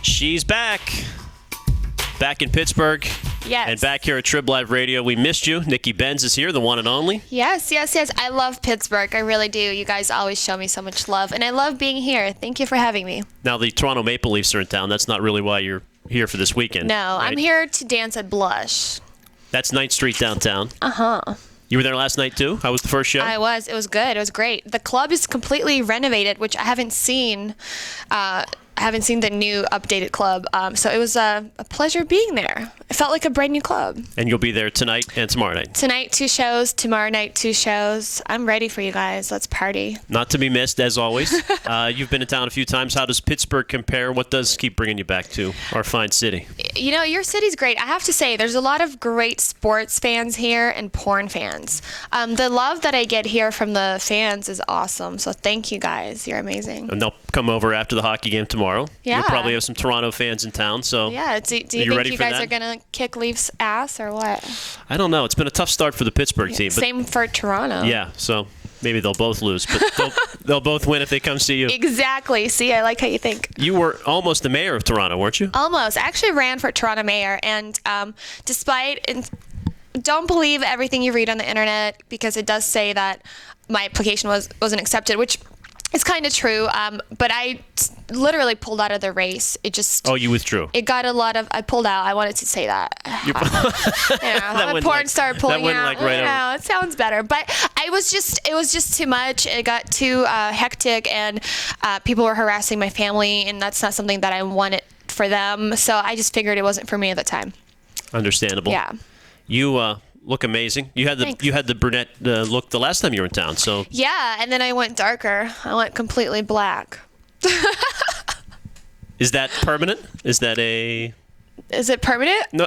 She's back. Back in Pittsburgh. Yes. And back here at TribLIVE Radio. We missed you. Nikki Benz is here, the one and only. Yes. I love Pittsburgh. I really do. You guys always show me so much love. And I love being here. Thank you for having me. Now, the Toronto Maple Leafs are in town. That's not really why you're here for this weekend. No, right? I'm here to dance at Blush. That's 9th Street downtown. Uh-huh. You were there last night, too? How was the first show? I was. It was good. It was great. The club is completely renovated, which I haven't seen. I haven't seen the new updated club. So it was a pleasure being there. It felt like a brand new club. And you'll be there tonight and tomorrow night? Tonight, 2 shows. Tomorrow night, 2 shows. I'm ready for you guys. Let's party. Not to be missed, as always. You've been in town a few times. How does Pittsburgh compare? What does keep bringing you back to our fine city? You know, your city's great. I have to say, there's a lot of great sports fans here and porn fans. The love that I get here from the fans is awesome. So thank you guys. You're amazing. And they'll come over after the hockey game tomorrow. Yeah. You'll probably have some Toronto fans in town. So yeah. Do you think you guys are going to kick Leafs ass or what? I don't know. It's been a tough start for the Pittsburgh team. But same for Toronto. yeah. So maybe they'll both lose, but they'll both win if they come see you. Exactly. See, I like how you think. You were almost the mayor of Toronto, weren't you? Almost. I actually ran for Toronto mayor, and don't believe everything you read on the internet, because it does say that my application wasn't accepted, which is kind of true. But I literally pulled out of the race. It just... Oh, you withdrew. It got a lot of... I pulled out. I wanted to say that. I'm a porn star pulling out. It sounds better. But it was just too much. It got too hectic, and people were harassing my family, and that's not something that I wanted for them. So I just figured it wasn't for me at the time. Understandable. Yeah. You look amazing. You had the brunette look the last time you were in town. So yeah, and then I went darker. I went completely black. Is that permanent? Is it permanent? No.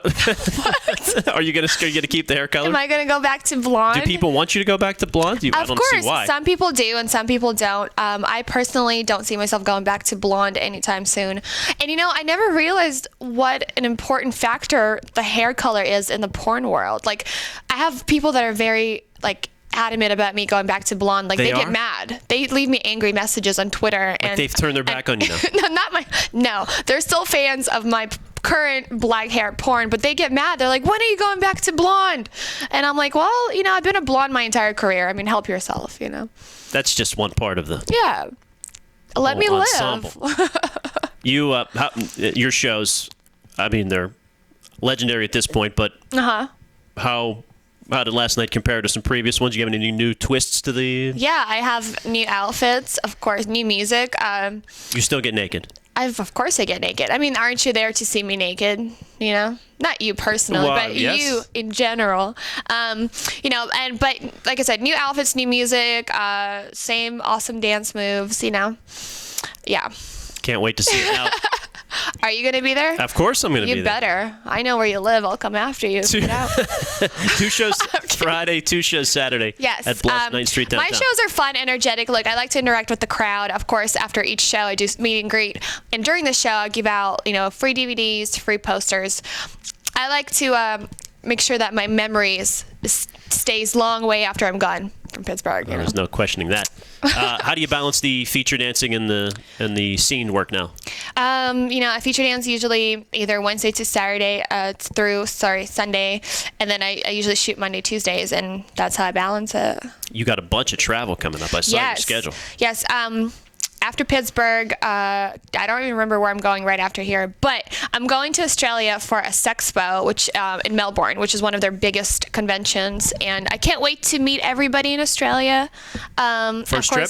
Are you gonna keep the hair color? Am I gonna go back to blonde? Do people want you to go back to blonde? I don't see why. Some people do and some people don't. I personally don't see myself going back to blonde anytime soon. And I never realized what an important factor the hair color is in the porn world. Like, I have people that are very adamant about me going back to blonde. They get mad. They leave me angry messages on Twitter. And they've turned their back on you now. No, they're still fans of my current black hair porn, but they get mad. They're like, when are you going back to blonde? And I'm like, well, I've been a blonde my entire career. I mean, help yourself, That's just one part of the let me ensemble. live. Your shows, I mean, they're legendary at this point, but how did last night compare to some previous ones? Do you have any new twists to the... Yeah, I have new outfits, of course, new music. You still get naked? Of course I get naked. I mean, aren't you there to see me naked? Not you personally, but yes. You in general. But like I said, new outfits, new music, same awesome dance moves, Yeah. Can't wait to see it now. Are you going to be there? Of course I'm going to be there. You better. I know where you live. I'll come after you. Get out. 2 shows Friday, 2 shows Saturday. Yes. At Blush 9th Street downtown. My shows are fun, energetic. Look, I like to interact with the crowd. Of course, after each show, I do meet and greet. And during the show, I give out, free DVDs, free posters. I like to make sure that my memories stays long way after I'm gone from Pittsburgh. There's no questioning that. How do you balance the feature dancing and the scene work now? I feature dance usually either Wednesday to Saturday Sunday, and then I usually shoot Monday, Tuesdays, and that's how I balance it. You got a bunch of travel coming up. I saw your schedule. Yes. After Pittsburgh, I don't even remember where I'm going right after here, but I'm going to Australia for a Sexpo, which in Melbourne, which is one of their biggest conventions, and I can't wait to meet everybody in Australia. First trip?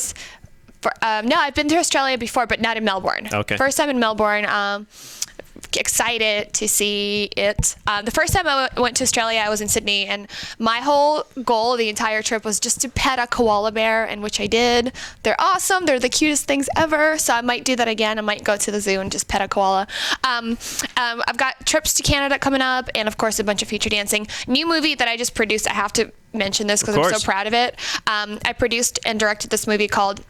No, I've been to Australia before, but not in Melbourne. Okay. First time in Melbourne. Excited to see it. The first time I went to Australia, I was in Sydney, and my whole goal the entire trip was just to pet a koala bear, and which I did. They're awesome. They're the cutest things ever, so I might do that again. I might go to the zoo and just pet a koala. I've got trips to Canada coming up, and of course a bunch of feature dancing. New movie that I just produced. I have to mention this because I'm so proud of it. I produced and directed this movie called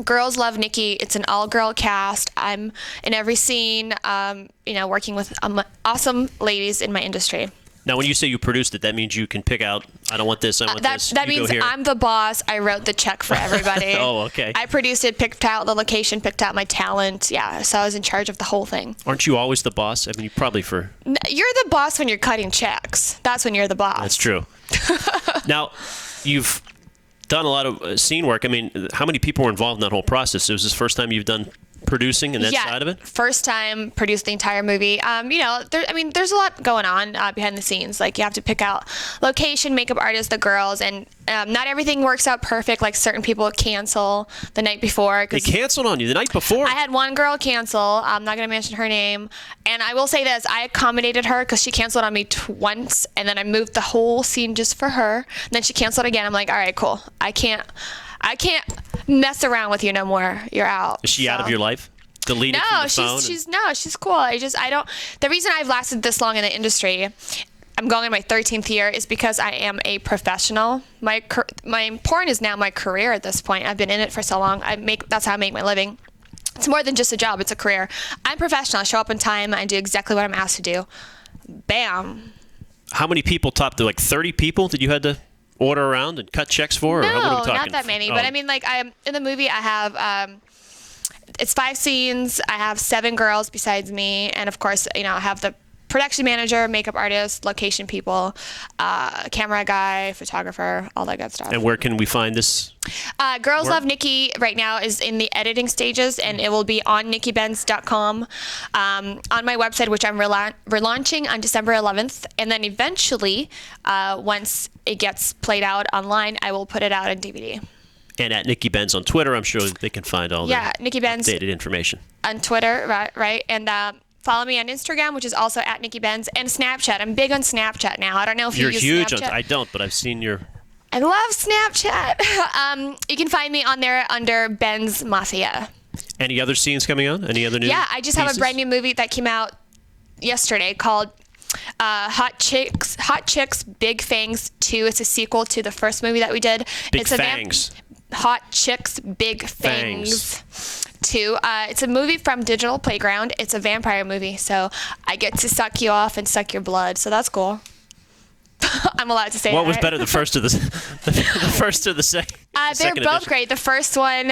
Girls Love Nikki. It's an all-girl cast. I'm in every scene, working with awesome ladies in my industry. Now, when you say you produced it, that means you can pick out, I don't want this, I want this. That You go means here. I'm the boss. I wrote the check for everybody. Oh, okay. I produced it, picked out the location, picked out my talent. Yeah, so I was in charge of the whole thing. Aren't you always the boss? I mean, you probably for... You're the boss when you're cutting checks. That's when you're the boss. That's true. Now, you've done a lot of scene work. I mean, how many people were involved in that whole process? It was this first time you've done producing and that side of it? First time produced the entire movie. There's a lot going on behind the scenes. Like, you have to pick out location, makeup artists, the girls, and not everything works out perfect. Like, certain people cancel the night before. They canceled on you the night before? I had one girl cancel. I'm not going to mention her name. And I will say this. I accommodated her because she canceled on me once, and then I moved the whole scene just for her. And then she canceled again. I'm like, all right, cool. I can't mess around with you no more. You're out. Is she out of your life? Deleted from the phone? She's cool. The reason I've lasted this long in the industry, I'm going in my 13th year, is because I am a professional. My porn is now my career at this point. I've been in it for so long. That's how I make my living. It's more than just a job. It's a career. I'm professional. I show up on time. I do exactly what I'm asked to do. Bam. How many people topped like 30 people that you had to order around and cut checks for? No, or what are we talking? not that many. But I mean, like, in the movie, I have it's 5 scenes. I have 7 girls besides me, and of course, I have the production manager, makeup artist, location people, camera guy, photographer, all that good stuff. And where can we find this? Girls Love Nikki right now is in the editing stages, and it will be on nikkibenz.com, on my website, which I'm relaunching on December 11th. And then eventually, once it gets played out online, I will put it out on DVD. And at Nikki Benz on Twitter, I'm sure they can find all the Nikki Benz updated information. On Twitter, right? And follow me on Instagram, which is also at Nikki Benz, and Snapchat. I'm big on Snapchat now. I don't know if you use huge Snapchat. I don't, but I've seen your... I love Snapchat. You can find me on there under Benz Mafia. Any other scenes coming on? Any other new I just have a brand new movie that came out yesterday called Hot Chicks, Big Fangs 2. It's a sequel to the first movie that we did. Big Fangs. Hot Chicks, Big Fangs 2. It's a movie from Digital Playground. It's a vampire movie, so I get to suck you off and suck your blood, so that's cool. I'm allowed to say that. What was better, the first or the first or the second? They're both great. The first one,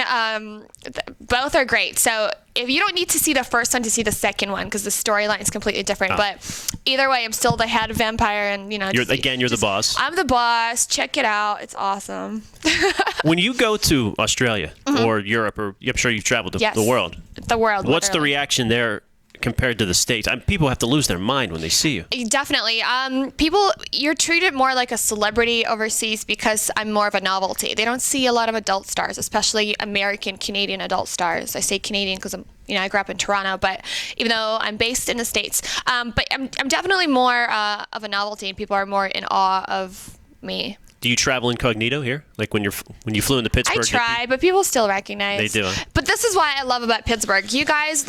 both are great. So if you don't need to see the first one to see the second one, because the storyline is completely different. But either way, I'm still the head vampire, and you're the boss. I'm the boss. Check it out. It's awesome. When you go to Australia or Europe, or I'm sure you've traveled the world. The world. What's the literally. reaction there compared to the States? People have to lose their mind when they see you. Definitely. You're treated more like a celebrity overseas because I'm more of a novelty. They don't see a lot of adult stars, especially American, Canadian adult stars. I say Canadian because I grew up in Toronto, but even though I'm based in the States, but I'm definitely more of a novelty, and people are more in awe of me. Do you travel incognito here? Like when you flew into Pittsburgh? I try, but people still recognize. They do. But this is what I love about Pittsburgh. You guys,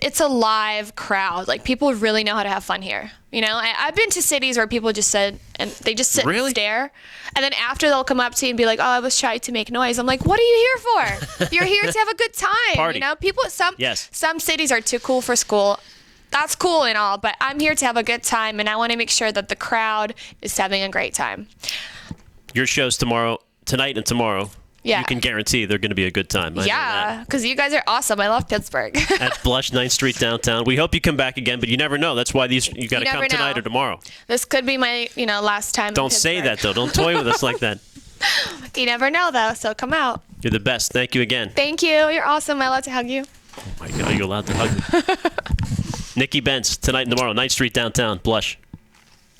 it's a live crowd. Like, people really know how to have fun here. I've been to cities where people just sit and sit and stare. And then after, they'll come up to you and be like, oh, I was shy to make noise. I'm like, what are you here for? You're here to have a good time. Party. Some cities are too cool for school. That's cool and all, but I'm here to have a good time, and I want to make sure that the crowd is having a great time. Your show's tonight and tomorrow. Yeah. You can guarantee they're going to be a good time. Yeah, because you guys are awesome. I love Pittsburgh. At Blush 9th Street downtown. We hope you come back again, but you never know. That's why you got to come tonight or tomorrow. This could be my last time. Don't say that, though. Don't toy with us like that. You never know, though, so come out. You're the best. Thank you again. Thank you. You're awesome. Am I allowed to hug you? Oh, my God. You're allowed to hug me. Nikki Benz, tonight and tomorrow, 9th Street downtown. Blush.